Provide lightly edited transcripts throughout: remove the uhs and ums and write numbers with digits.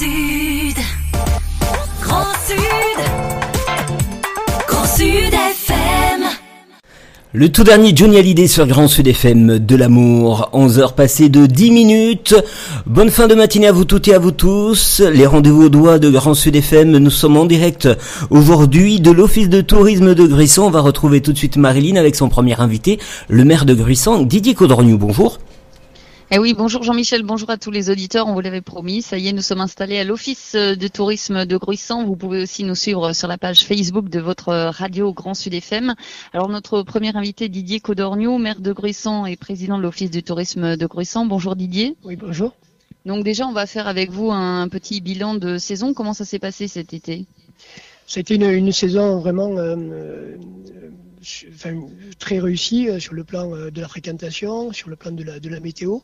Sud, Grand Sud, Grand Sud FM. Le tout dernier Johnny Hallyday sur Grand Sud FM, de l'amour, 11h passées de 10 minutes. Bonne fin de matinée à vous toutes et à vous tous. Les rendez-vous au doigt de Grand Sud FM, nous sommes en direct aujourd'hui de l'Office de tourisme de Gruissan. On va retrouver tout de suite Marilyn avec son premier invité, le maire de Gruissan, Didier Codorniou. Bonjour. Eh oui, bonjour Jean-Michel, bonjour à tous les auditeurs, on vous l'avait promis, ça y est, nous sommes installés à l'Office de tourisme de Gruissan. Vous pouvez aussi nous suivre sur la page Facebook de votre radio Grand Sud FM. Alors notre premier invité, Didier Codorniou, maire de Gruissan et président de l'Office du tourisme de Gruissan. Bonjour Didier. Oui, bonjour. Donc déjà, on va faire avec vous un petit bilan de saison. Comment ça s'est passé cet été ? C'était une saison vraiment très réussie sur le plan de la fréquentation, sur le plan de la météo.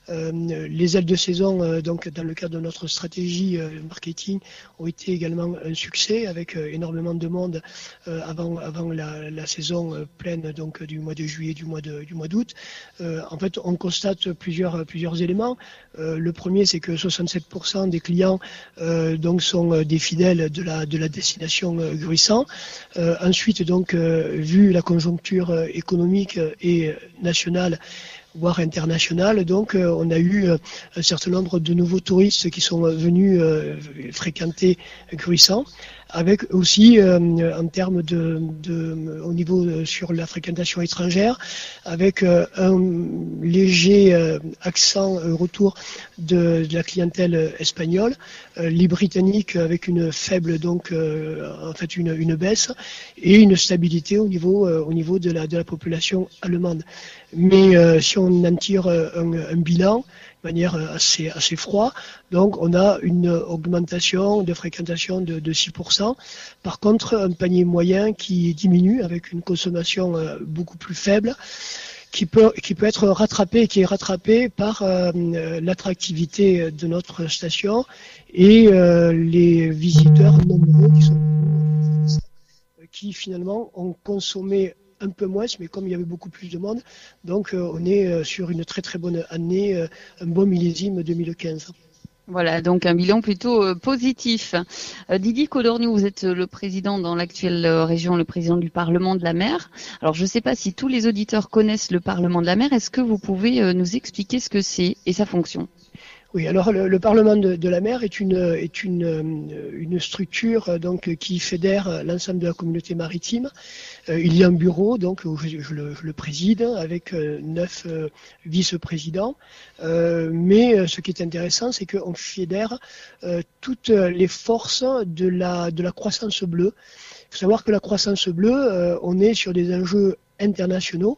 Les ailes de saison, donc dans le cadre de notre stratégie marketing, ont été également un succès avec énormément de monde avant la saison pleine donc du mois de juillet, du mois d'août. En fait, on constate plusieurs éléments. Le premier, c'est que 67% des clients donc sont des fidèles de la destination Gruissan. Ensuite, donc, vu la conjoncture économique et nationale, voire internationale, donc on a eu un certain nombre de nouveaux touristes qui sont venus fréquenter Gruissan, avec aussi en termes au niveau sur la fréquentation étrangère, avec un léger accent retour de la clientèle espagnole, les Britanniques avec une faible donc en fait une baisse et une stabilité au niveau de la population allemande. Mais si on en tire un bilan de manière assez froid, donc on a une augmentation de fréquentation de 6%. Par contre, un panier moyen qui diminue avec une consommation beaucoup plus faible, qui peut être rattrapé, qui est rattrapé par l'attractivité de notre station et les visiteurs nombreux qui finalement ont consommé un peu moins, mais comme il y avait beaucoup plus de monde, donc on est sur une très très bonne année, un bon millésime 2015. Voilà, donc un bilan plutôt positif. Didier Codorniou, vous êtes le président dans l'actuelle région, le président du Parlement de la mer. Alors je ne sais pas si tous les auditeurs connaissent le Parlement de la mer. Est-ce que vous pouvez nous expliquer ce que c'est et sa fonction ? Oui, alors le Parlement de la mer est une structure donc qui fédère l'ensemble de la communauté maritime. Il y a un bureau donc où je le préside avec 9 vice-présidents. Mais ce qui est intéressant, c'est qu'on fédère toutes les forces de la croissance bleue. Il faut savoir que la croissance bleue, on est sur des enjeux internationaux.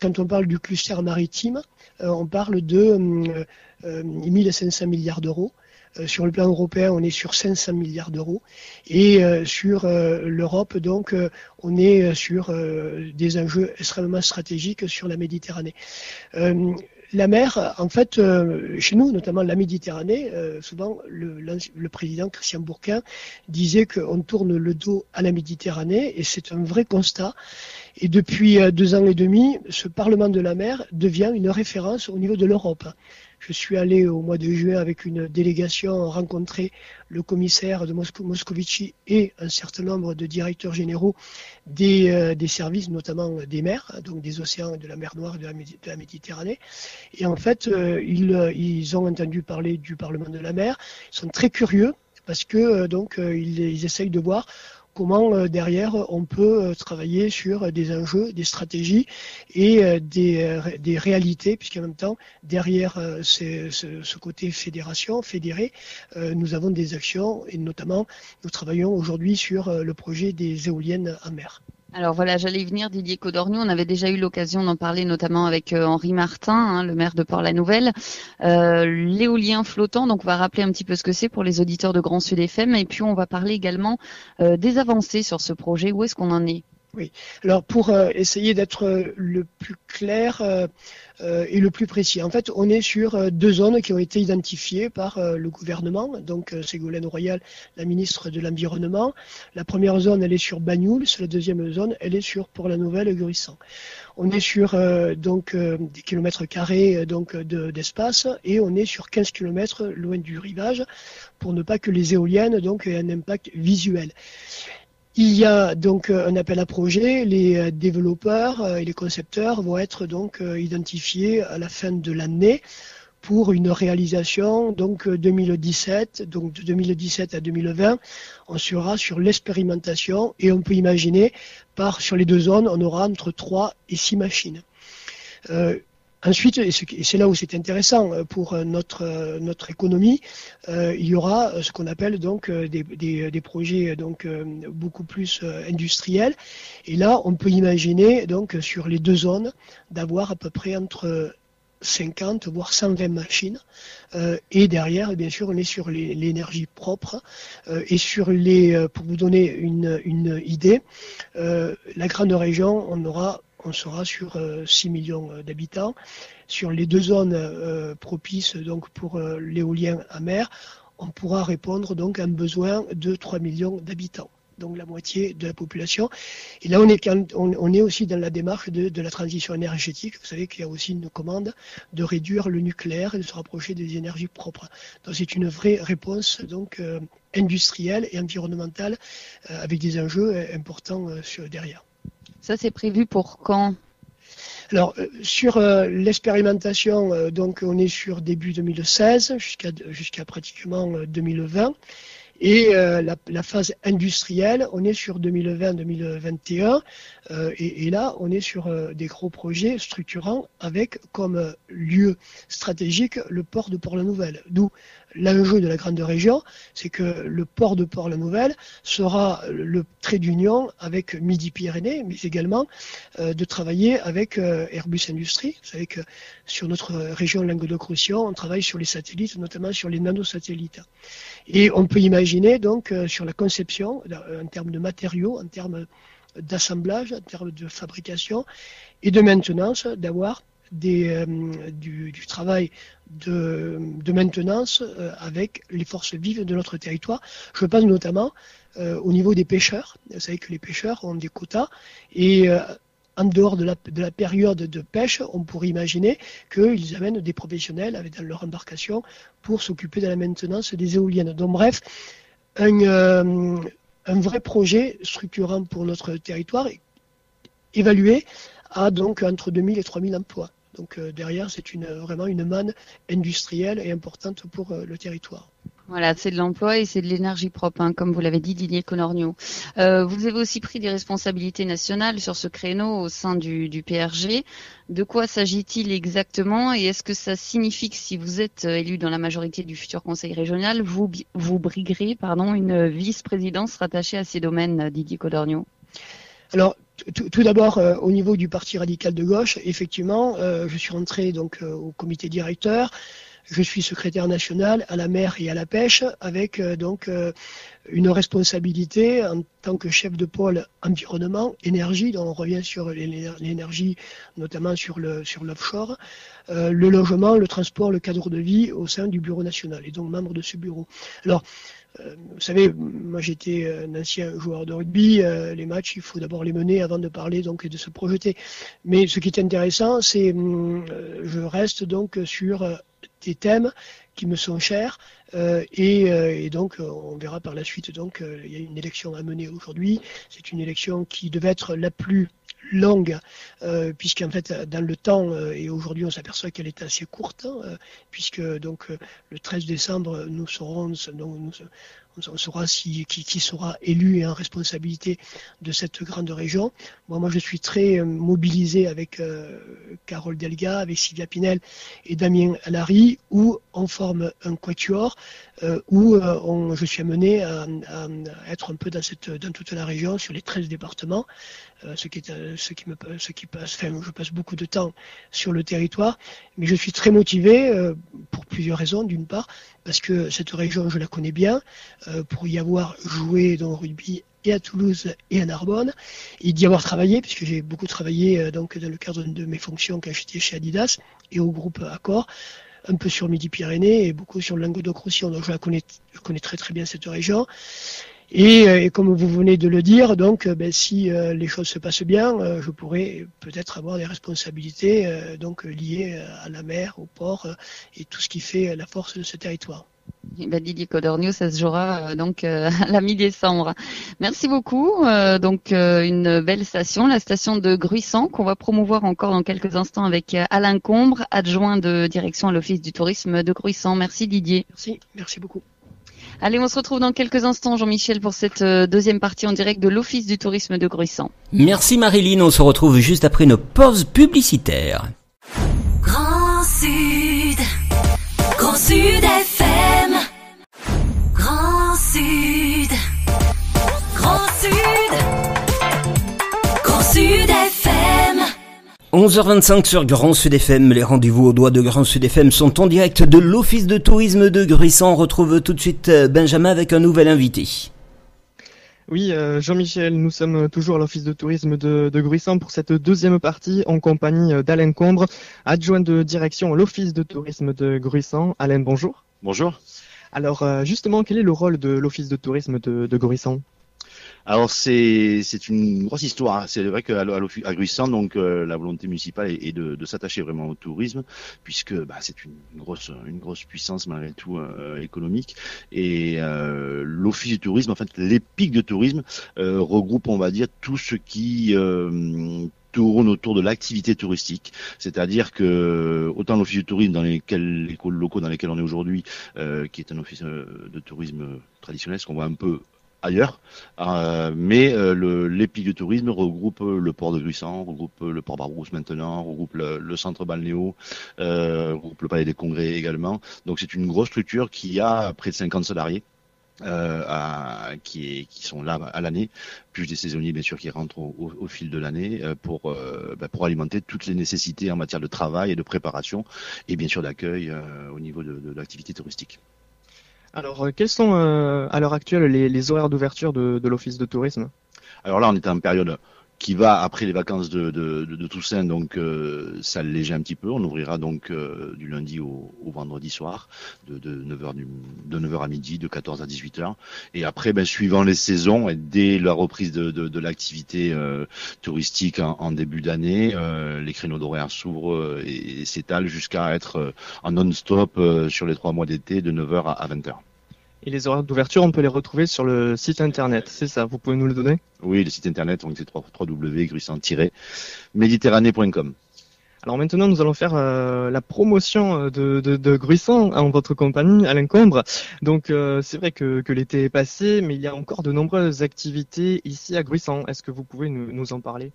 Quand on parle du cluster maritime, on parle de 1500 milliards d'euros. Sur le plan européen, on est sur 500 milliards d'euros. Et sur l'Europe, donc, on est sur des enjeux extrêmement stratégiques sur la Méditerranée. La mer, en fait, chez nous, notamment la Méditerranée, souvent le président Christian Bourquin disait qu'on tourne le dos à la Méditerranée, et c'est un vrai constat. Et depuis 2 ans et demi, ce Parlement de la mer devient une référence au niveau de l'Europe. Je suis allé au mois de juin avec une délégation rencontrer le commissaire de Moscovici et un certain nombre de directeurs généraux des services, notamment des mers, donc des océans, de la mer Noire et de la Méditerranée. Et en fait, ils ont entendu parler du Parlement de la mer. Ils sont très curieux parce que donc ils essayent de voir comment derrière on peut travailler sur des enjeux, des stratégies et des réalités, puisqu'en même temps, derrière ce côté fédération, fédéré, nous avons des actions et notamment nous travaillons aujourd'hui sur le projet des éoliennes en mer. Alors voilà, j'allais y venir, Didier Codorniou. On avait déjà eu l'occasion d'en parler notamment avec Henri Martin, le maire de Port-la-Nouvelle. L'éolien flottant, donc on va rappeler un petit peu ce que c'est pour les auditeurs de Grand Sud FM. Et puis on va parler également des avancées sur ce projet. Où est-ce qu'on en est ? Oui. Alors pour essayer d'être le plus clair et le plus précis, en fait, on est sur 2 zones qui ont été identifiées par le gouvernement. Donc Ségolène Royal, la ministre de l'Environnement. La première zone, elle est sur Bagnoul. La deuxième zone, elle est sur Port-la-Nouvelle-Gurissan. On est sur des kilomètres carrés d'espace et on est sur 15 kilomètres loin du rivage pour ne pas que les éoliennes aient un impact visuel. Il y a donc un appel à projet. Les développeurs et les concepteurs vont être identifiés à la fin de l'année pour une réalisation 2017. Donc de 2017 à 2020, on sera sur l'expérimentation et on peut imaginer sur les 2 zones, on aura entre 3 et 6 machines. Ensuite, et c'est là où c'est intéressant pour notre économie, il y aura ce qu'on appelle des projets beaucoup plus industriels. Et là, on peut imaginer sur les 2 zones d'avoir à peu près entre 50 voire 120 machines. Et derrière, bien sûr, on est sur l'énergie propre. Et pour vous donner une idée, la grande région, on sera sur 6 millions d'habitants. Sur les 2 zones propices pour l'éolien à mer, on pourra répondre à un besoin de 3 millions d'habitants. Donc la moitié de la population. Et là, on est aussi dans la démarche de la transition énergétique. Vous savez qu'il y a aussi une commande de réduire le nucléaire et de se rapprocher des énergies propres. Donc c'est une vraie réponse industrielle et environnementale avec des enjeux importants derrière. Ça, c'est prévu pour quand ? Alors, sur l'expérimentation, on est sur début 2016 jusqu'à pratiquement 2020. Et la phase industrielle, on est sur 2020-2021. Et là, on est sur des gros projets structurants avec comme lieu stratégique le port de Port-la-Nouvelle. D'où l'enjeu de la grande région, c'est que le port de Port-la-Nouvelle sera le trait d'union avec Midi-Pyrénées, mais également de travailler avec Airbus Industrie. Vous savez que sur notre région Languedoc-Roussillon, on travaille sur les satellites, notamment sur les nanosatellites. Et on peut imaginer sur la conception, en termes de matériaux, en termes d'assemblage, en termes de fabrication et de maintenance, d'avoir du travail de maintenance avec les forces vives de notre territoire. Je pense notamment au niveau des pêcheurs. Vous savez que les pêcheurs ont des quotas et en dehors de la période de pêche, on pourrait imaginer qu'ils amènent des professionnels dans leur embarcation pour s'occuper de la maintenance des éoliennes. Donc bref, un vrai projet structurant pour notre territoire, évalué à entre 2000 et 3000 emplois. Donc derrière, c'est vraiment une manne industrielle et importante pour le territoire. Voilà, c'est de l'emploi et c'est de l'énergie propre, comme vous l'avez dit, Didier Conorgno. Vous avez aussi pris des responsabilités nationales sur ce créneau au sein du PRG. De quoi s'agit-il exactement et est-ce que ça signifie que si vous êtes élu dans la majorité du futur conseil régional, vous briguerez une vice-présidence rattachée à ces domaines, Didier Conorgno ? Alors, tout d'abord, au niveau du Parti radical de gauche, effectivement, je suis rentré au comité directeur. Je suis secrétaire national à la mer et à la pêche avec une responsabilité en tant que chef de pôle environnement, énergie, dont on revient sur l'énergie, notamment sur l'offshore, le logement, le transport, le cadre de vie au sein du bureau national et donc membre de ce bureau. Alors, vous savez, moi j'étais un ancien joueur de rugby, les matchs il faut d'abord les mener avant de parler et de se projeter. Mais ce qui est intéressant, c'est je reste sur des thèmes qui me sont chers et donc on verra par la suite il y a une élection à mener aujourd'hui. C'est une élection qui devait être la plus longue puisqu'en fait dans le temps et aujourd'hui on s'aperçoit qu'elle est assez courte puisque le 13 décembre nous saurons on saura qui sera élu et en responsabilité de cette grande région. Moi je suis très mobilisé avec Carole Delga, avec Sylvia Pinel et Damien Alary, où on forme un quatuor où je suis amené à être un peu dans toute la région, sur les 13 départements, ce qui est je passe beaucoup de temps sur le territoire, mais je suis très motivé pour plusieurs raisons. D'une part, parce que cette région, je la connais bien, pour y avoir joué dans le rugby et à Toulouse et à Narbonne, et d'y avoir travaillé, puisque j'ai beaucoup travaillé donc dans le cadre de mes fonctions quand j'étais chez Adidas et au groupe Accor, un peu sur Midi-Pyrénées et beaucoup sur le Languedoc-Roussillon. Donc je connais très très bien cette région. Et comme vous venez de le dire, donc si les choses se passent bien, je pourrais peut-être avoir des responsabilités donc liées à la mer, au port et tout ce qui fait la force de ce territoire. Et Didier Codorniou, ça se jouera à la mi-décembre. Merci beaucoup. Une belle station, la station de Gruissant, qu'on va promouvoir encore dans quelques instants avec Alain Combre, adjoint de direction à l'Office du tourisme de Gruissant. Merci Didier. Merci beaucoup. Allez, on se retrouve dans quelques instants, Jean-Michel, pour cette deuxième partie en direct de l'Office du tourisme de Gruissant. Merci Marilyn, on se retrouve juste après nos pauses publicitaires. Grand Sud, Grand Sud FM, Grand Sud, Grand Sud, Grand Sud FM. 11h25 sur Grand Sud FM, les rendez-vous au doigt de Grand Sud FM sont en direct de l'Office de tourisme de Gruissant. On retrouve tout de suite Benjamin avec un nouvel invité. Oui, Jean-Michel, nous sommes toujours à l'Office de tourisme de Gruissant pour cette deuxième partie en compagnie d'Alain Combre, adjoint de direction à l'Office de tourisme de Gruissant. Alain, bonjour. Bonjour. Alors justement, quel est le rôle de l'Office de tourisme de Gruissant ? Alors c'est une grosse histoire. C'est vrai qu'à Gruissant, donc la volonté municipale est de s'attacher vraiment au tourisme, puisque c'est une grosse puissance malgré tout économique. Et l'Office du tourisme, en fait, l'EPIC de tourisme regroupe, on va dire, tout ce qui tourne autour de l'activité touristique, c'est-à-dire que autant l'office du tourisme dans les locaux dans lesquels on est aujourd'hui, qui est un office de tourisme traditionnel, ce qu'on voit un peu ailleurs, mais l'EPIC de tourisme regroupe le port de Gruissant, regroupe le port Barbrousse maintenant, regroupe le centre balnéo, regroupe le palais des congrès également. Donc c'est une grosse structure qui a près de 50 salariés. Qui sont là à l'année, plus des saisonniers bien sûr qui rentrent au fil de l'année pour alimenter toutes les nécessités en matière de travail et de préparation et bien sûr d'accueil au niveau de l'activité touristique. Alors quels sont à l'heure actuelle les horaires d'ouverture de l'Office de tourisme ? Alors là on est en période qui va après les vacances de Toussaint, donc ça l'allège un petit peu. On ouvrira donc du lundi au vendredi soir, de 9h à midi, de 14 à 18h. Et après, suivant les saisons, et dès la reprise de l'activité touristique en début d'année, les créneaux d'horaire s'ouvrent et s'étalent jusqu'à être en non-stop sur les 3 mois d'été, de 9h à 20h. Et les horaires d'ouverture, on peut les retrouver sur le site internet, c'est ça ? Vous pouvez nous le donner ? Oui, le site internet, donc c'est www.gruissant-méditerranée.com. Alors maintenant, nous allons faire la promotion de Gruissant en votre compagnie, Alain Combre. Donc c'est vrai que l'été est passé, mais il y a encore de nombreuses activités ici à Gruissant. Est-ce que vous pouvez nous en parler ?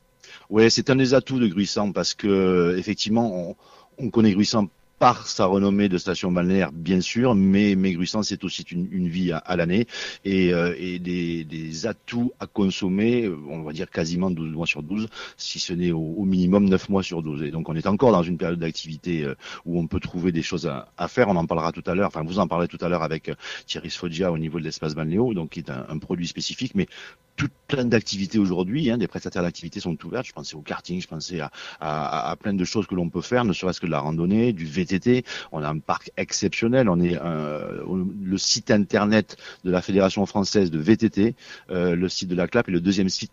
Oui, c'est un des atouts de Gruissant parce que effectivement, on connaît Gruissant par sa renommée de station balnéaire, bien sûr, mais Gruissant, c'est aussi une vie à l'année et des atouts à consommer, on va dire quasiment 12 mois sur 12, si ce n'est au minimum 9 mois sur 12. Et donc, on est encore dans une période d'activité où on peut trouver des choses à faire. On en parlera tout à l'heure, enfin, vous en parlerez tout à l'heure avec Thierry Sfoggia au niveau de l'espace balnéo, donc qui est un produit spécifique, mais plein d'activités aujourd'hui, des prestataires d'activités sont ouverts. Je pensais au karting, je pensais à plein de choses que l'on peut faire, ne serait-ce que de la randonnée, du VTT. On a un parc exceptionnel. On est le site internet de la Fédération française de VTT, le site de la CLAP est le deuxième site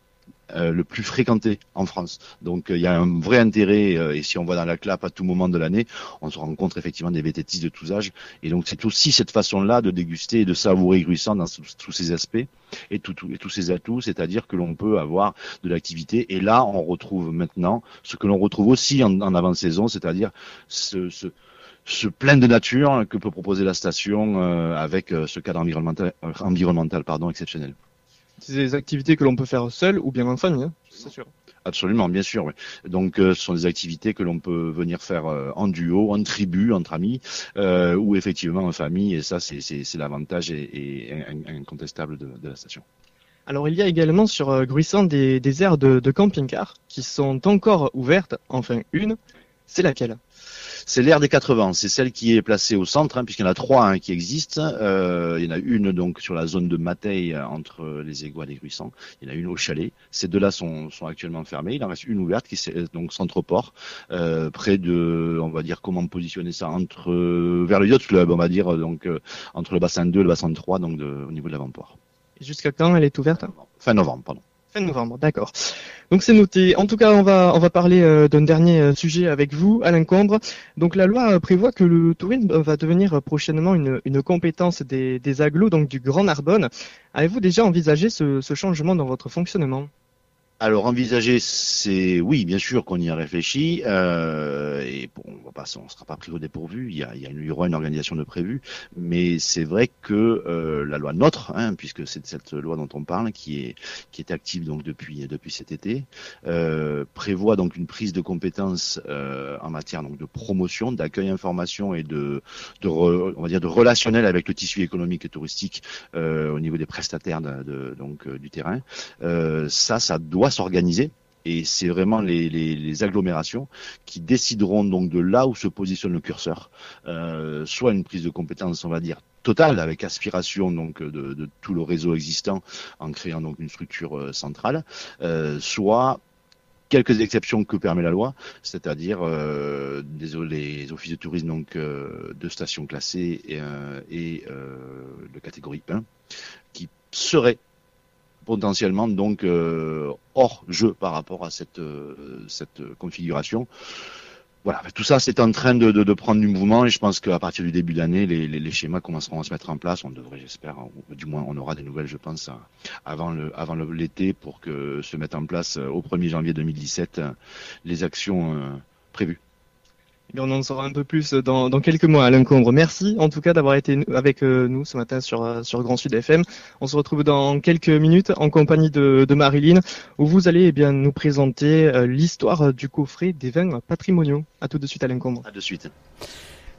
le plus fréquenté en France. Donc il y a un vrai intérêt et si on va dans la CLAP à tout moment de l'année, on se rencontre effectivement des VTTistes de tous âges et donc c'est aussi cette façon-là de déguster et de savourer Gruissant dans tous ces aspects et tous ces atouts, c'est-à-dire que l'on peut avoir de l'activité et là on retrouve maintenant ce que l'on retrouve aussi en avant-saison, c'est-à-dire ce plein de nature que peut proposer la station avec ce cadre environnemental exceptionnel. C'est des activités que l'on peut faire seul ou bien en famille, c'est sûr. Absolument, bien sûr. Oui. Donc, ce sont des activités que l'on peut venir faire en duo, en tribu, entre amis, ou effectivement en famille. Et ça, c'est l'avantage et incontestable de la station. Alors il y a également sur Gruissant des aires de camping-car qui sont encore ouvertes, enfin une, c'est laquelle? C'est l'aire des 80, c'est celle qui est placée au centre, puisqu'il y en a 3 qui existent. Il y en a une donc sur la zone de Mateille entre les Aigoual et Gruissant. Il y en a une au Chalet. Ces 2-là sont actuellement fermées. Il en reste une ouverte qui est donc Centre-Port, près de, on va dire comment positionner ça, vers le Yacht Club, on va dire donc entre le bassin 2 et le bassin 3, donc au niveau de l'avant-port. Et jusqu'à quand elle est ouverte? Fin novembre, pardon. Fin novembre, d'accord. Donc c'est noté. En tout cas, on va parler d'un dernier sujet avec vous, Alain Combre. Donc la loi prévoit que le tourisme va devenir prochainement une compétence des agglos, donc du Grand Narbonne. Avez-vous déjà envisagé ce changement dans votre fonctionnement? Alors envisager, c'est oui, bien sûr qu'on y a réfléchi, et bon, on sera pas pris au dépourvu. Il y aura une organisation de prévu, mais c'est vrai que la loi NOTRe, puisque c'est cette loi dont on parle, qui est active donc depuis cet été, prévoit donc une prise de compétences en matière donc de promotion, d'accueil, information et on va dire de relationnel avec le tissu économique et touristique au niveau des prestataires du terrain. Ça doit s'organiser, et c'est vraiment les agglomérations qui décideront donc de là où se positionne le curseur, soit une prise de compétence, on va dire totale, avec aspiration donc de tout le réseau existant en créant donc une structure centrale, soit quelques exceptions que permet la loi, c'est-à-dire les offices de tourisme donc de stations classées et de catégorie 1 qui seraient potentiellement donc hors jeu par rapport à cette configuration. Voilà, tout ça c'est en train de prendre du mouvement, et je pense qu'à partir du début d'année, les schémas commenceront à se mettre en place. On devrait, j'espère, ou du moins on aura des nouvelles, je pense, avant l'été, pour que se mettent en place au 1er janvier 2017 les actions prévues. Et on en saura un peu plus dans quelques mois, Alain Combre. Merci en tout cas d'avoir été avec nous ce matin sur Grand Sud FM. On se retrouve dans quelques minutes en compagnie de Marilyn, où vous allez nous présenter l'histoire du coffret des vins patrimoniaux. À tout de suite, Alain Combre. À de suite.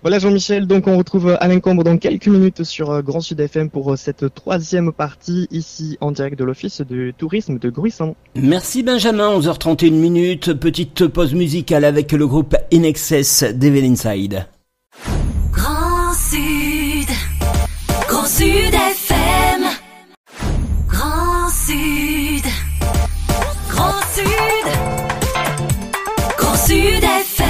Voilà Jean-Michel, donc on retrouve Alain Combre dans quelques minutes sur Grand Sud FM pour cette 3e partie, ici en direct de l'Office du tourisme de Gruissant. Merci Benjamin, 11h31 minutes, petite pause musicale avec le groupe In Excess d'Evil Inside. Grand Sud, Grand Sud FM, Grand Sud, Grand Sud, Grand Sud FM.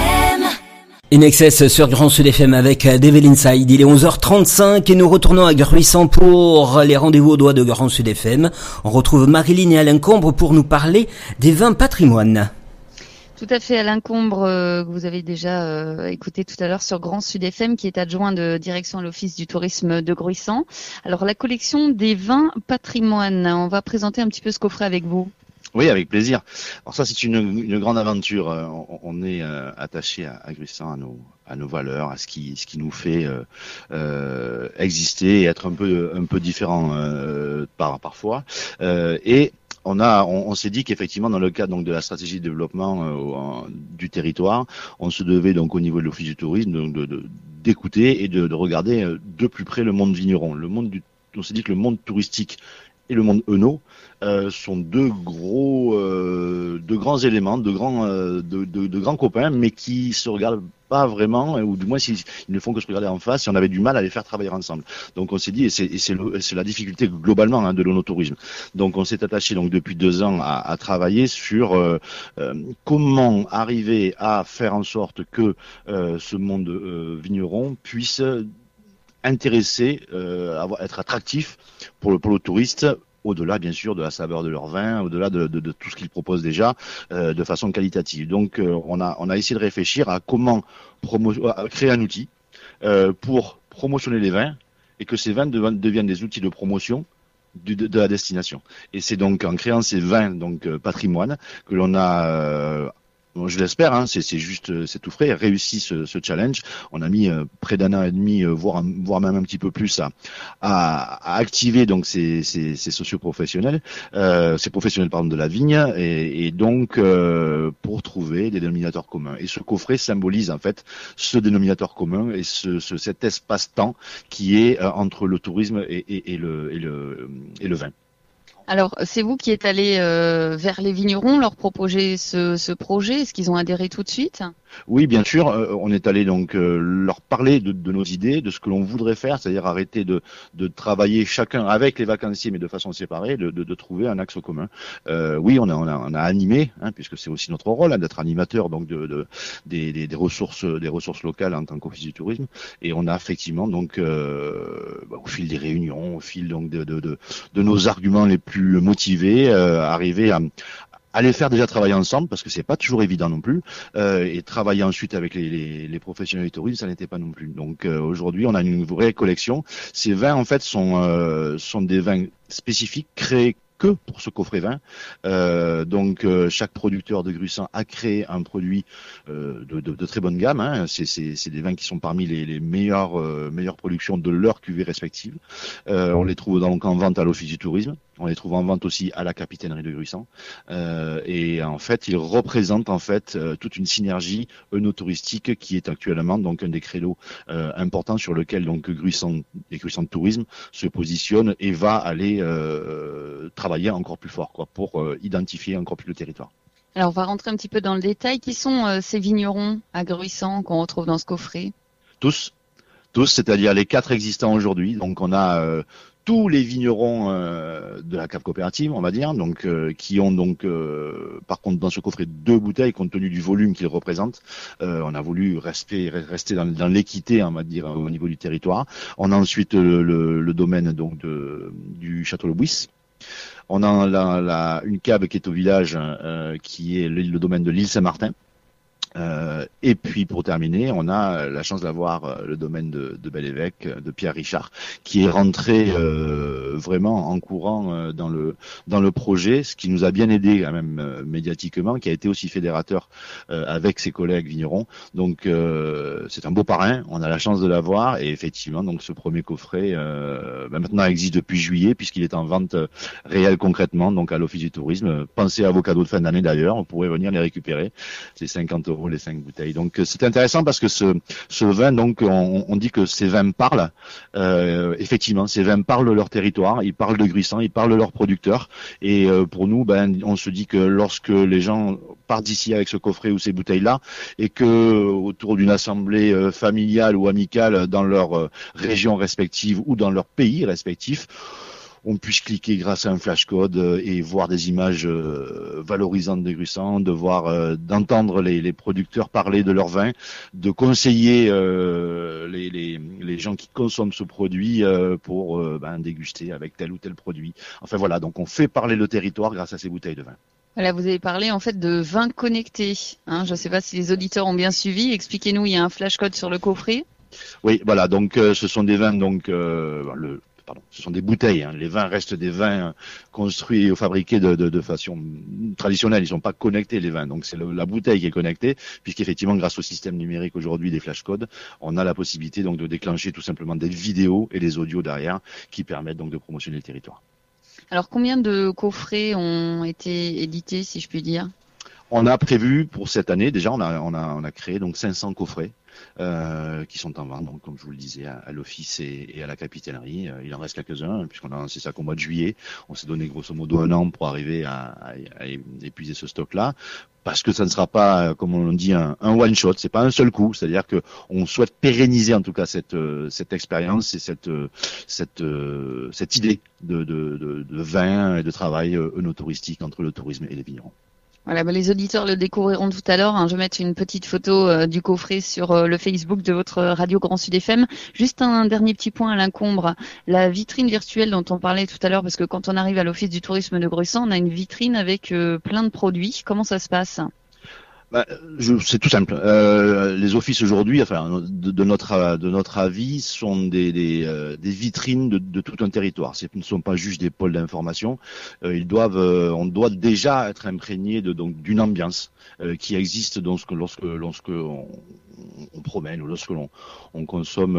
In Excess sur Grand Sud FM avec Devil Inside. Il est 11h35 et nous retournons à Gruissant pour les rendez-vous aux doigts de Grand Sud FM. On retrouve Marilyn et Alain Combre pour nous parler des vins patrimoine. Tout à fait, Alain Combre, que vous avez déjà écouté tout à l'heure sur Grand Sud FM, qui est adjoint de direction à l'Office du tourisme de Gruissant. Alors, la collection des vins patrimoine, on va présenter un petit peu ce coffret avec vous. Oui, avec plaisir. Alors ça, c'est une grande aventure. On est attaché à Gruissant, à nos valeurs, à ce qui nous fait exister et être un peu différent parfois. Et on s'est dit qu'effectivement, dans le cadre donc de la stratégie de développement du territoire, on se devait donc au niveau de l'Office du tourisme d'écouter et de regarder de plus près le monde vigneron. On s'est dit que le monde touristique et le monde œno sont deux grands éléments, de grands copains, mais qui se regardent pas vraiment, ou du moins ils ne font que se regarder en face, et on avait du mal à les faire travailler ensemble. Donc on s'est dit, et c'est la difficulté globalement de l'onotourisme. Donc on s'est attaché donc depuis 2 ans à travailler sur comment arriver à faire en sorte que ce monde vigneron puisse intéresser, être attractif pour le touriste, au-delà bien sûr de la saveur de leur vin, au-delà de tout ce qu'ils proposent déjà de façon qualitative. Donc on a essayé de réfléchir à comment créer un outil pour promotionner les vins, et que ces vins deviennent des outils de promotion de la destination. Et c'est donc en créant ces vins donc patrimoine que l'on a je l'espère, c'est tout frais, réussi ce challenge. On a mis près d'1 an et demi, voire même un petit peu plus à activer donc ces socioprofessionnels, ces professionnels de la vigne, et donc pour trouver des dénominateurs communs. Et ce coffret symbolise en fait ce dénominateur commun et cet espace-temps qui est entre le tourisme et le vin. Alors, c'est vous qui êtes allé vers les vignerons, leur proposer ce projet. Est-ce qu'ils ont adhéré tout de suite? Oui, bien sûr, on est allé donc leur parler de nos idées, de ce que l'on voudrait faire, c'est-à-dire arrêter de travailler chacun avec les vacanciers, mais de façon séparée, de trouver un axe commun. Oui, on a animé, hein, puisque c'est aussi notre rôle, hein, d'être animateur donc des ressources locales en tant qu'office du tourisme, et on a effectivement donc au fil des réunions, au fil donc de nos arguments les plus motivés, arrivé à les faire déjà travailler ensemble, parce que c'est pas toujours évident non plus, et travailler ensuite avec les professionnels du tourisme, ça n'était pas non plus. Donc aujourd'hui, on a une vraie collection. Ces vins en fait sont des vins spécifiques créés que pour ce coffret vin. Donc chaque producteur de Gruissan a créé un produit de très bonne gamme, hein. C'est des vins qui sont parmi les meilleures productions de leur cuvée respective. On les trouve donc en vente à l'Office du tourisme. On les trouve en vente aussi à la capitainerie de Gruissan. Et en fait, ils représentent en fait toute une synergie œnotouristique qui est actuellement donc un des créneaux importants sur lequel donc Gruissan et Gruissan Tourisme se positionne et va aller travailler encore plus fort pour identifier encore plus le territoire. Alors, on va rentrer un petit peu dans le détail. Qui sont ces vignerons à Gruissan qu'on retrouve dans ce coffret? Tous, c'est-à-dire les 4 existants aujourd'hui. Donc on a tous les vignerons de la cave coopérative, on va dire, donc qui ont donc par contre dans ce coffret 2 bouteilles compte tenu du volume qu'ils représentent. On a voulu rester dans l'équité, on va dire, au niveau du territoire. On a ensuite le domaine donc du Château Le Buis. On a une cave qui est au village, qui est le domaine de l'île Saint-Martin. Et puis pour terminer, on a la chance d'avoir le domaine de Bel-Évêque, de Pierre Richard, qui est rentré vraiment en courant dans le projet, ce qui nous a bien aidé quand même médiatiquement, qui a été aussi fédérateur avec ses collègues vignerons. Donc c'est un beau parrain, on a la chance de l'avoir, et effectivement donc ce premier coffret maintenant existe depuis juillet puisqu'il est en vente réelle concrètement donc à l'Office du tourisme. Pensez à vos cadeaux de fin d'année d'ailleurs, vous pourrez venir les récupérer, c'est 50 € les 5 bouteilles. Donc c'est intéressant parce que ce vin, donc on dit que ces vins parlent. Effectivement, ces vins parlent de leur territoire, ils parlent de Gruissan, ils parlent de leurs producteurs. Et pour nous, on se dit que lorsque les gens partent d'ici avec ce coffret ou ces bouteilles-là, et que autour d'une assemblée familiale ou amicale dans leur région respective ou dans leur pays respectif, on puisse cliquer grâce à un flashcode et voir des images valorisantes de Gruissan, d'entendre les producteurs parler de leur vin, de conseiller les gens qui consomment ce produit pour déguster avec tel ou tel produit. Enfin voilà, donc on fait parler le territoire grâce à ces bouteilles de vin. Voilà, vous avez parlé en fait de vin connecté. Hein, je ne sais pas si les auditeurs ont bien suivi. Expliquez-nous, il y a un flashcode sur le coffret. Oui, voilà, donc ce sont des vins ce sont des bouteilles. Hein. Les vins restent des vins construits ou fabriqués de façon traditionnelle. Ils sont pas connectés, les vins. Donc c'est la bouteille qui est connectée, puisqu'effectivement, grâce au système numérique aujourd'hui des flashcodes, on a la possibilité donc de déclencher tout simplement des vidéos et des audios derrière qui permettent donc de promotionner le territoire. Alors combien de coffrets ont été édités, si je puis dire? On a prévu pour cette année, déjà on a créé donc 500 coffrets. Qui sont en vente, donc comme je vous le disais, à l'office et à la capitainerie. Il en reste quelques-uns, puisqu'on a lancé ça qu'au mois de juillet. On s'est donné grosso modo 1 an pour arriver à épuiser ce stock-là, parce que ça ne sera pas, comme on dit, un one-shot, c'est pas un seul coup, c'est-à-dire que on souhaite pérenniser en tout cas cette expérience et cette idée de vin et de travail œnotouristique entre le tourisme et les vignerons. Voilà, les auditeurs le découvriront tout à l'heure. Hein. Je vais mettre une petite photo du coffret sur le Facebook de votre radio Grand Sud FM. Juste un dernier petit point à l'incombre. La vitrine virtuelle dont on parlait tout à l'heure, parce que quand on arrive à l'Office du tourisme de Gruissan, on a une vitrine avec plein de produits. Comment ça se passe ? C'est tout simple. Les offices aujourd'hui, enfin, de notre avis, sont des vitrines de tout un territoire. Ce ne sont pas juste des pôles d'information. On doit déjà être imprégné d'une ambiance qui existe lorsque on promène ou lorsque on consomme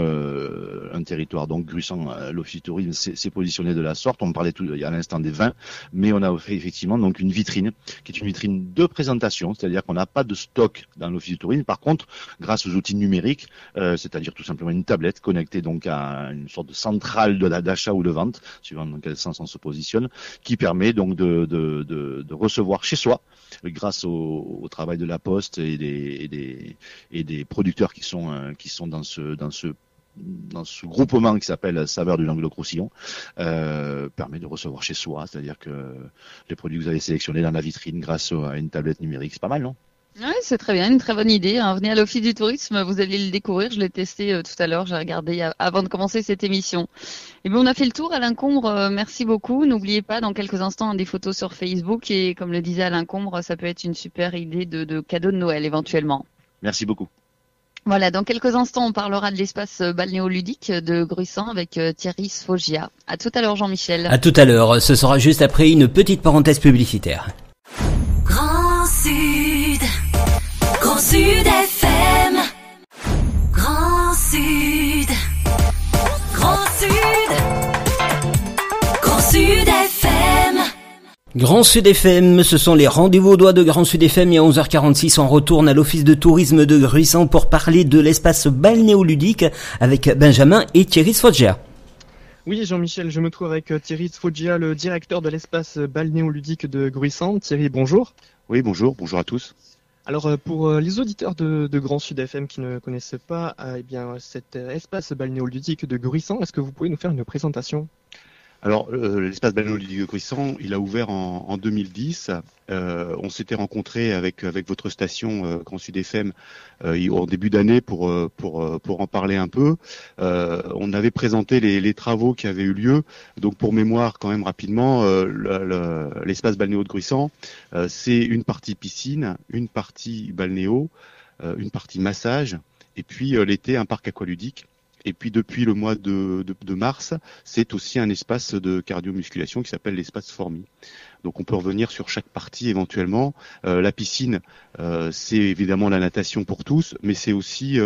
un territoire. Donc Gruissant, l'Office du tourisme s'est positionné de la sorte. On parlait il y a l'instant des vins, mais on a fait effectivement donc une vitrine qui est une vitrine de présentation, c'est-à-dire qu'on n'a pas de stock dans l'Office du tourisme. Par contre, grâce aux outils numériques, c'est-à-dire tout simplement une tablette connectée donc à une sorte de centrale d'achat ou de vente, suivant dans quel sens on se positionne, qui permet donc de recevoir chez soi, grâce au travail de la Poste et des producteurs qui sont dans ce groupement qui s'appelle Saveurs du Languedoc-Roussillon, permet de recevoir chez soi, c'est-à-dire que les produits que vous avez sélectionnés dans la vitrine grâce à une tablette numérique, c'est pas mal, non? Oui, c'est très bien, une très bonne idée. Hein. Venez à l'Office du tourisme, vous allez le découvrir. Je l'ai testé tout à l'heure, j'ai regardé avant de commencer cette émission. Et bien, on a fait le tour. Alain Combre, merci beaucoup. N'oubliez pas, dans quelques instants, des photos sur Facebook. Et comme le disait Alain Combre, ça peut être une super idée de cadeau de Noël éventuellement. Merci beaucoup. Voilà, dans quelques instants, on parlera de l'espace balnéoludique de Gruissant avec Thierry Sfogia. À tout à l'heure, Jean-Michel. À tout à l'heure. Ce sera juste après une petite parenthèse publicitaire. Grand Sud, Grand Sud FM, Grand Sud, Grand Sud, Grand Sud FM. Grand Sud FM, ce sont les rendez-vous au doigt de Grand Sud FM. Et à 11h46, on retourne à l'Office de tourisme de Gruissant pour parler de l'espace balnéoludique avec Benjamin et Thierry Sfoggia. Oui, Jean-Michel, je me trouve avec Thierry Sfoggia, le directeur de l'espace balnéoludique de Gruissant. Thierry, bonjour. Oui, bonjour à tous. Alors, pour les auditeurs de Grand Sud FM qui ne connaissent pas cet espace balnéoludique de Gruissant, est-ce que vous pouvez nous faire une présentation ? Alors, l'espace balnéoludique de Gruissant, il a ouvert en 2010. On s'était rencontrés avec votre station Grand Sud FM en début d'année pour en parler un peu. On avait présenté les travaux qui avaient eu lieu. Donc, pour mémoire, quand même rapidement, l'espace balnéo de Gruissant, c'est une partie piscine, une partie balnéo, une partie massage, et puis l'été un parc aqualudique. Et puis depuis le mois de mars, c'est aussi un espace de cardio-musculation qui s'appelle l'espace Formi. Donc on peut revenir sur chaque partie éventuellement. La piscine, c'est évidemment la natation pour tous, mais c'est aussi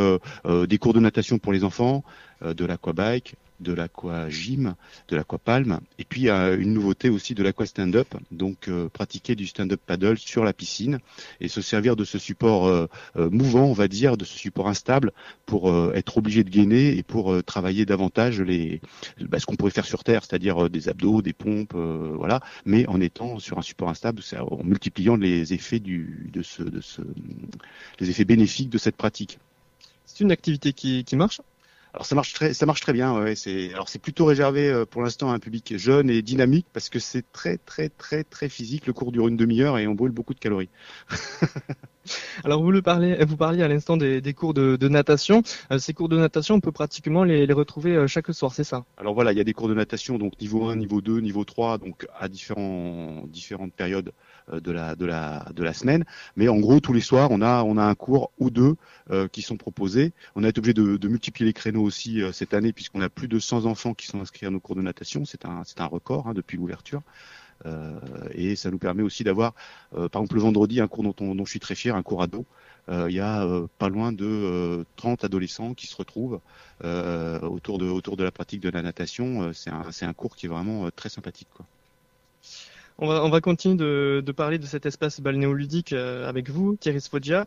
des cours de natation pour les enfants, de l'aquabike, de l'aquagym, de l'aquapalm, et puis une nouveauté aussi de l'aqua stand-up, donc pratiquer du stand-up paddle sur la piscine et se servir de ce support mouvant, on va dire, de ce support instable pour être obligé de gainer et pour travailler davantage ce qu'on pourrait faire sur Terre, c'est-à-dire des abdos, des pompes, voilà, mais en étant sur un support instable, en multipliant les effets les effets bénéfiques de cette pratique. C'est une activité qui marche ? Alors ça marche très bien. Ouais. C'est plutôt réservé pour l'instant à un public jeune et dynamique parce que c'est très très très très physique. Le cours dure une demi-heure et on brûle beaucoup de calories. Alors vous parliez à l'instant des cours de natation. Ces cours de natation, on peut pratiquement les retrouver chaque soir, c'est ça ? Alors voilà, il y a des cours de natation donc niveau 1, niveau 2, niveau 3, donc à différentes périodes de la semaine. Mais en gros, tous les soirs, on a un cours ou deux qui sont proposés. On a été obligé de multiplier les créneaux aussi cette année puisqu'on a plus de 100 enfants qui sont inscrits à nos cours de natation. C'est un record depuis l'ouverture. Et ça nous permet aussi d'avoir, par exemple le vendredi, un cours dont je suis très fier, un cours ado. Il y a pas loin de 30 adolescents qui se retrouvent autour de la pratique de la natation. C'est un cours qui est vraiment très sympathique, quoi. On va continuer de parler de cet espace balnéoludique avec vous, Thierry Sfoggia.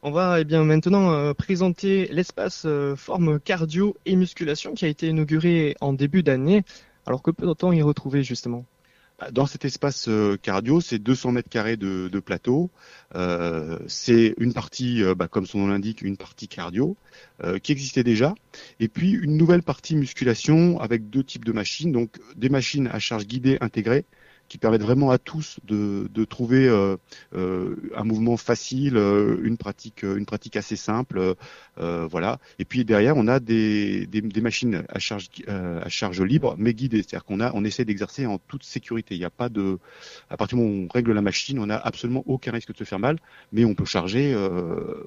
On va maintenant présenter l'espace forme cardio et musculation qui a été inauguré en début d'année. Alors que peut-on y retrouver justement ? Dans cet espace cardio, c'est 200 mètres carrés de plateau. C'est une partie, comme son nom l'indique, une partie cardio qui existait déjà. Et puis une nouvelle partie musculation avec deux types de machines. Donc des machines à charge guidée intégrées qui permettent vraiment à tous de trouver un mouvement facile, une pratique assez simple, voilà. Et puis derrière, on a des machines à charge libre, mais guidées, c'est-à-dire on essaie d'exercer en toute sécurité. Il n'y a pas à partir du moment où on règle la machine, on n'a absolument aucun risque de se faire mal, mais on peut charger,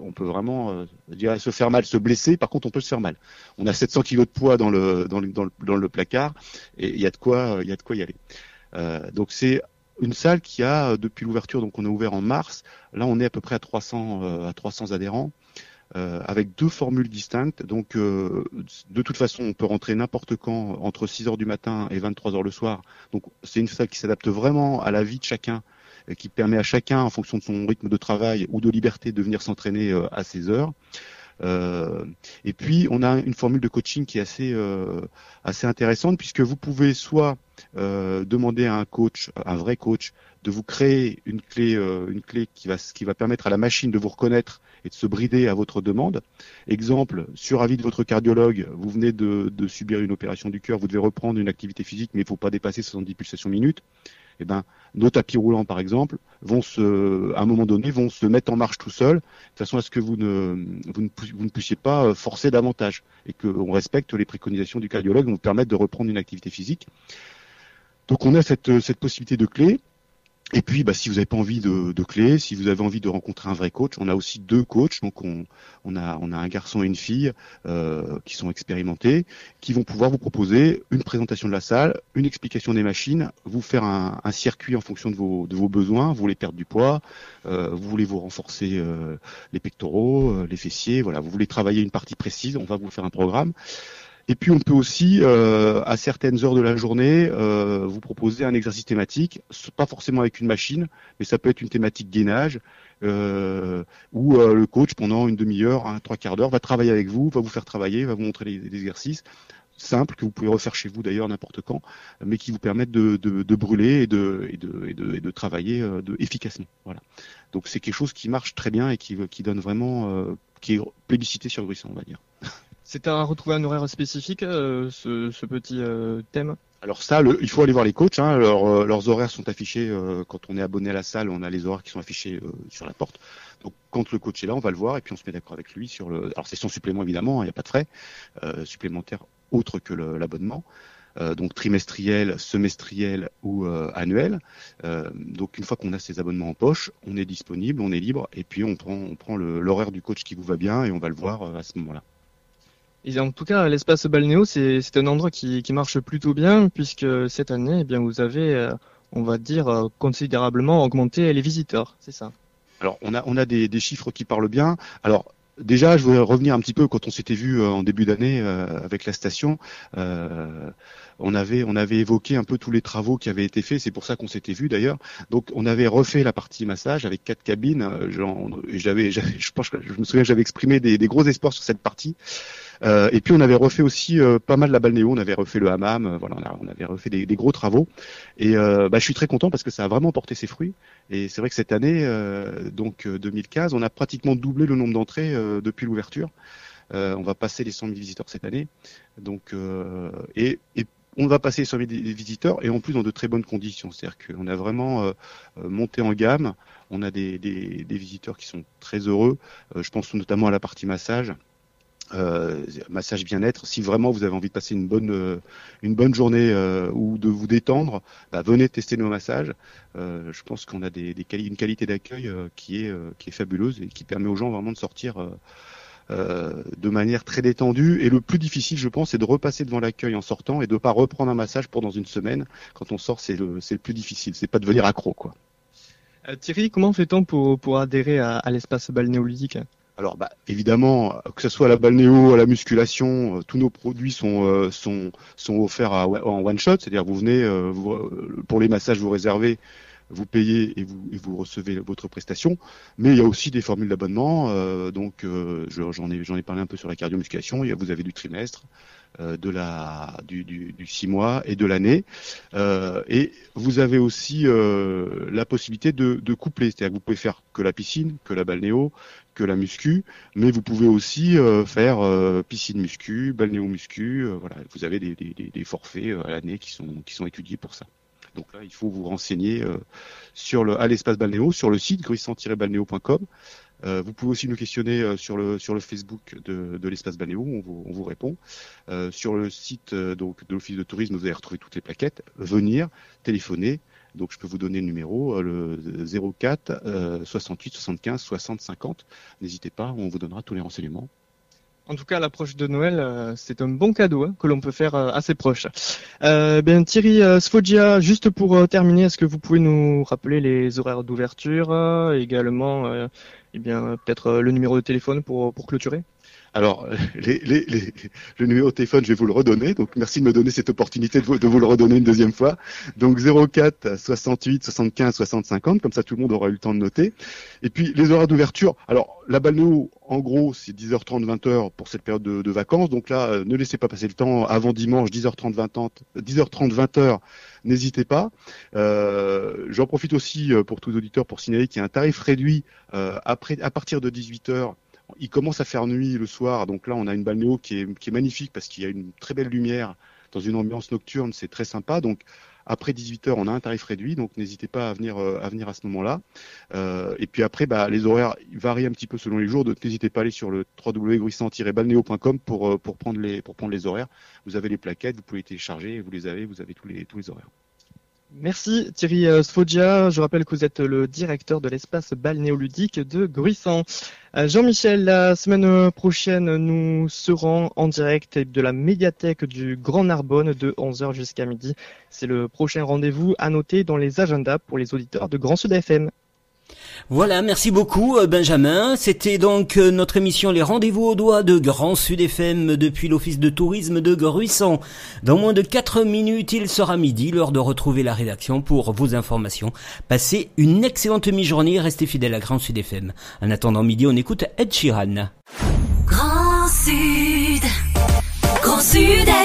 on peut vraiment, se faire mal, se blesser. Par contre, on peut se faire mal. On a 700 kilos de poids dans le placard, et il y a de quoi y aller. Donc c'est une salle qui a depuis l'ouverture, donc on a ouvert en mars. Là on est à peu près à 300 adhérents. avec 2 formules distinctes. Donc, de toute façon, on peut rentrer n'importe quand entre 6h du matin et 23h le soir. Donc, c'est une salle qui s'adapte vraiment à la vie de chacun, qui permet à chacun, en fonction de son rythme de travail ou de liberté, de venir s'entraîner à ses heures. Et puis, on a une formule de coaching qui est assez intéressante, puisque vous pouvez soit demander à un vrai coach, de vous créer une clé qui va permettre à la machine de vous reconnaître et de se brider à votre demande. Exemple, sur avis de votre cardiologue, vous venez de subir une opération du cœur, vous devez reprendre une activité physique, mais il ne faut pas dépasser 70 pulsations minutes. Eh ben, nos tapis roulants, par exemple, à un moment donné, vont se mettre en marche tout seuls, de façon à ce que vous ne puissiez pas forcer davantage, et qu'on respecte les préconisations du cardiologue, vous permettre de reprendre une activité physique. Donc, on a cette possibilité de clé. Et puis, si vous n'avez pas envie de clé, si vous avez envie de rencontrer un vrai coach, on a aussi 2 coachs. Donc, on a un garçon et une fille qui sont expérimentés, qui vont pouvoir vous proposer une présentation de la salle, une explication des machines, vous faire un circuit en fonction de vos besoins. Vous voulez perdre du poids, vous voulez vous renforcer les pectoraux, les fessiers. Voilà, vous voulez travailler une partie précise. On va vous faire un programme. Et puis on peut aussi, à certaines heures de la journée, vous proposer un exercice thématique, pas forcément avec une machine, mais ça peut être une thématique gainage, où le coach, pendant une demi-heure, 3/4 d'heure, va travailler avec vous, va vous faire travailler, va vous montrer des exercices simples que vous pouvez refaire chez vous d'ailleurs n'importe quand, mais qui vous permettent de brûler et de travailler efficacement. Voilà. Donc c'est quelque chose qui marche très bien et qui donne vraiment, qui est plébiscité sur Gruissan, on va dire. C'est à retrouver un horaire spécifique, ce petit thème? Alors ça, il faut aller voir les coachs. Leurs horaires sont affichés quand on est abonné à la salle. On a les horaires qui sont affichés sur la porte. Donc quand le coach est là, on va le voir et puis on se met d'accord avec lui sur le. Alors c'est son supplément évidemment, il n'y a pas de frais supplémentaires autres que l'abonnement. Donc trimestriel, semestriel ou annuel. Donc une fois qu'on a ces abonnements en poche, on est disponible, on est libre et puis on prend l'horaire du coach qui vous va bien et on va le voir à ce moment-là. Et en tout cas, l'espace balnéo, c'est un endroit qui marche plutôt bien, puisque cette année, eh bien, vous avez, on va dire, considérablement augmenté les visiteurs, c'est ça? Alors, on a des chiffres qui parlent bien. Alors, déjà, je voudrais revenir un petit peu quand on s'était vu en début d'année avec la station. On avait évoqué un peu tous les travaux qui avaient été faits. C'est pour ça qu'on s'était vu d'ailleurs. Donc, on avait refait la partie massage avec 4 cabines. Je me souviens, j'avais exprimé des gros espoirs sur cette partie. Et puis on avait refait aussi pas mal la balnéo, on avait refait le hammam, voilà, on avait refait des gros travaux. Et je suis très content parce que ça a vraiment porté ses fruits. Et c'est vrai que cette année, donc 2015, on a pratiquement doublé le nombre d'entrées depuis l'ouverture. On va passer les 100 000 visiteurs cette année. Donc et on va passer les 100 000 visiteurs et en plus dans de très bonnes conditions. C'est-à-dire qu'on a vraiment monté en gamme. On a des visiteurs qui sont très heureux. Je pense notamment à la partie massage. Massage bien-être. Si vraiment vous avez envie de passer une bonne journée ou de vous détendre, venez tester nos massages. Je pense qu'on a une qualité d'accueil qui est fabuleuse et qui permet aux gens vraiment de sortir de manière très détendue. Et le plus difficile, je pense, c'est de repasser devant l'accueil en sortant et de pas reprendre un massage pendant une semaine. Quand on sort, c'est le plus difficile. C'est pas devenir accro, quoi. Thierry, comment fait-on pour adhérer à l'espace balnéoludique? Alors, évidemment, que ce soit à la balnéo, à la musculation, tous nos produits sont offerts en one shot, c'est-à-dire vous venez, pour les massages vous réservez, vous payez et vous recevez votre prestation. Mais il y a aussi des formules d'abonnement, j'en ai parlé un peu sur la cardio-musculation. Vous avez du trimestre, du 6 mois et de l'année, et vous avez aussi la possibilité de coupler, c'est-à-dire que vous pouvez faire que la piscine, que la balnéo, que la muscu, mais vous pouvez aussi faire piscine muscu, balnéo muscu, voilà, vous avez des forfaits à l'année qui sont étudiés pour ça. Donc là, il faut vous renseigner à l'espace balnéo, sur le site gruissan-balnéo.com. Vous pouvez aussi nous questionner sur le Facebook de l'espace balnéo, on vous répond. Sur le site donc de l'Office de tourisme, vous allez retrouver toutes les plaquettes. Venir, téléphoner. Donc je peux vous donner le numéro, le 04 68 75 60 50. N'hésitez pas, on vous donnera tous les renseignements. En tout cas, à l'approche de Noël, c'est un bon cadeau que l'on peut faire à ses proches. Thierry Sfoggia, juste pour terminer, est-ce que vous pouvez nous rappeler les horaires d'ouverture, également bien, peut-être le numéro de téléphone pour clôturer. Alors, le numéro de téléphone, je vais vous le redonner. Donc, merci de me donner cette opportunité de vous le redonner une deuxième fois. Donc, 04 68 75 60 50. Comme ça, tout le monde aura eu le temps de noter. Et puis, les horaires d'ouverture. Alors, la balnéo, en gros, c'est 10h30, 20h pour cette période de vacances. Donc là, ne laissez pas passer le temps avant dimanche, 10h30, 20h. N'hésitez pas. J'en profite aussi pour tous les auditeurs pour signaler qu'il y a un tarif réduit à partir de 18h. Il commence à faire nuit le soir, donc là on a une balnéo qui est magnifique parce qu'il y a une très belle lumière dans une ambiance nocturne, c'est très sympa. Donc après 18h on a un tarif réduit, donc n'hésitez pas à venir à ce moment-là. Et puis après les horaires varient un petit peu selon les jours, donc n'hésitez pas à aller sur le www.gruissant-balnéo.com pour prendre les horaires. Vous avez les plaquettes, vous pouvez les télécharger, vous avez tous les horaires. Merci Thierry Sfoggia. Je rappelle que vous êtes le directeur de l'espace balnéoludique de Gruissant. Jean-Michel, la semaine prochaine, nous serons en direct de la médiathèque du Grand Narbonne de 11h jusqu'à midi. C'est le prochain rendez-vous à noter dans les agendas pour les auditeurs de Grand Sud FM. Voilà, merci beaucoup Benjamin. C'était donc notre émission Les Rendez-vous aux Doigts de Grand Sud FM depuis l'Office de tourisme de Gruissant. Dans moins de 4 minutes, il sera midi, l'heure de retrouver la rédaction pour vos informations. Passez une excellente mi-journée, restez fidèles à Grand Sud FM. En attendant midi, on écoute Ed Sheeran. Grand Sud FM.